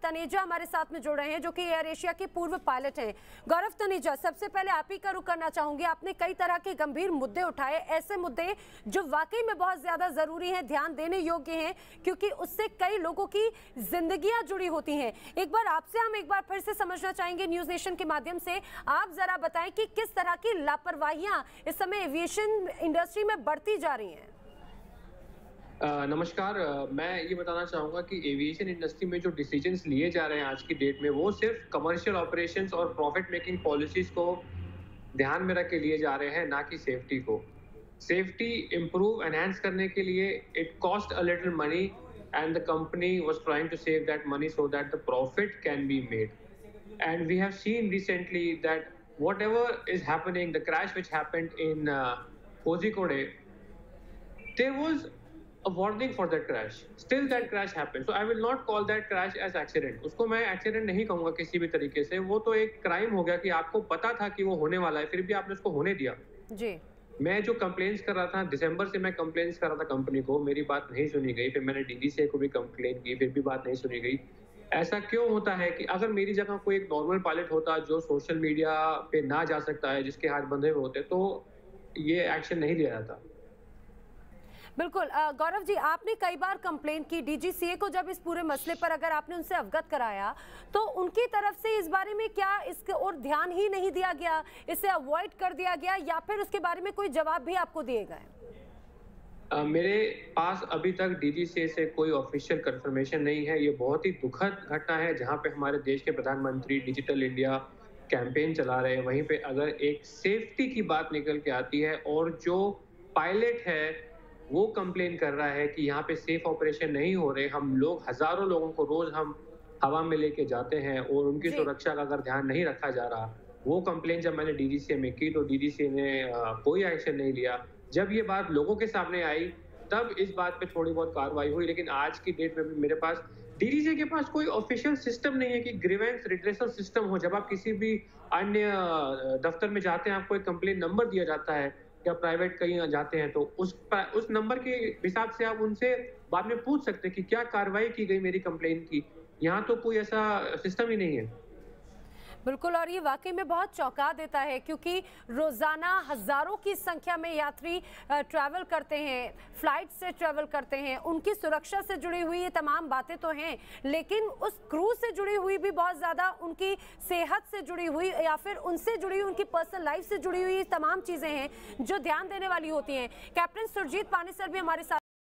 तनेजा हमारे साथ में जुड़ रहे हैं, जो कि एयर एशिया के पूर्व पायलट हैं। गौरव तनेजा, सबसे पहले आप ही का रुख करना चाहूंगी। आपने कई तरह के गंभीर मुद्दे उठाए, ऐसे मुद्दे जो वाकई में बहुत ज्यादा जरूरी हैं, ध्यान देने योग्य हैं, क्योंकि उससे कई लोगों की जिंदगियां जुड़ी होती हैं। एक बार आपसे हम एक बार फिर से समझना चाहेंगे न्यूज नेशन के माध्यम से, आप जरा बताएं कि किस तरह की लापरवाहियां इस समय एविएशन इंडस्ट्री में बढ़ती जा रही हैं। नमस्कार। मैं ये बताना चाहूँगा कि एविएशन इंडस्ट्री में जो डिसीजंस लिए जा रहे हैं आज की डेट में, वो सिर्फ कमर्शियल ऑपरेशंस और प्रॉफिट मेकिंग पॉलिसीज को ध्यान में रख के लिए जा रहे हैं, ना कि सेफ्टी को। सेफ्टी इम्प्रूव एनहांस करने के लिए it cost a little money and the company was trying to save that money so that the profit can be made. And we have seen recently that whatever is happening, the crash which happened in Kozhikode, there was a warning for that crash. Still that crash happened. So I will not call that crash as accident. उसको मैं accident नहीं कहूँगा किसी भी तरीके से। वो तो एक crime हो गया कि आपको पता था कि वो होने वाला है, फिर भी आपने उसको होने दिया। जी। मैं जो कंप्लेंट्स कर रहा था, दिसंबर से मैं कंप्लेंट्स कर रहा था कंपनी को, मेरी बात नहीं सुनी गई। फिर मैंने डीजीसीए को भी कंप्लेंट की, फिर भी बात नहीं सुनी गई। ऐसा क्यों होता है कि अगर मेरी जगह कोई एक नॉर्मल पायलट होता जो सोशल मीडिया पे ना जा सकता है, जिसके हाथ बंधे हुए होते, तो ये एक्शन नहीं लिया जाता। बिल्कुल गौरव जी, आपने कई बार कंप्लेंट की डीजीसीए को। जब इस पूरे मसले पर अगर आपने उनसे अवगत कराया, तो उनकी तरफ से इस बारे में क्या इसके और ध्यान ही नहीं दिया गया, इसे अवॉइड कर दिया गया, या फिर उसके बारे में कोई जवाब भी आपको दिए गए? मेरे पास अभी तक डीजीसीए से कोई ऑफिशियल कंफर्मेशन नहीं है। ये बहुत ही दुखद घटना है, जहां पे हमारे देश के प्रधानमंत्री डिजिटल इंडिया कैंपेन चला रहे हैं, वहीं पे अगर एक सेफ्टी की बात निकल के आती है और जो पायलट है वो कंप्लेन कर रहा है कि यहाँ पे सेफ ऑपरेशन नहीं हो रहे, हम लोग हजारों लोगों को रोज हम हवा में लेके जाते हैं और उनकी सुरक्षा का अगर ध्यान नहीं रखा जा रहा, वो कंप्लेन जब मैंने डीजीसीए में की तो डीजीसीए ने कोई एक्शन नहीं लिया। जब ये बात लोगों के सामने आई, तब इस बात पे थोड़ी बहुत कार्रवाई हुई। लेकिन आज की डेट में भी मेरे पास डीजीसीए के पास कोई ऑफिशियल सिस्टम नहीं है कि ग्रीवेंस रिड्रेसल सिस्टम हो। जब आप किसी भी अन्य दफ्तर में जाते हैं, आपको एक कंप्लेन नंबर दिया जाता है, या प्राइवेट कहीं जाते हैं तो उस नंबर के हिसाब से आप उनसे बाद में पूछ सकते हैं कि क्या कार्रवाई की गई मेरी कंप्लेन की। यहाँ तो कोई ऐसा सिस्टम ही नहीं है। बिल्कुल, और ये वाकई में बहुत चौंका देता है, क्योंकि रोजाना हजारों की संख्या में यात्री ट्रैवल करते हैं, फ्लाइट से ट्रैवल करते हैं, उनकी सुरक्षा से जुड़ी हुई ये तमाम बातें तो हैं, लेकिन उस क्रू से जुड़ी हुई भी बहुत ज्यादा, उनकी सेहत से जुड़ी हुई या फिर उनसे जुड़ी हुई, उनकी पर्सनल लाइफ से जुड़ी हुई तमाम चीजें हैं जो ध्यान देने वाली होती हैं। कैप्टन सुरजीत पानी सर भी हमारे साथ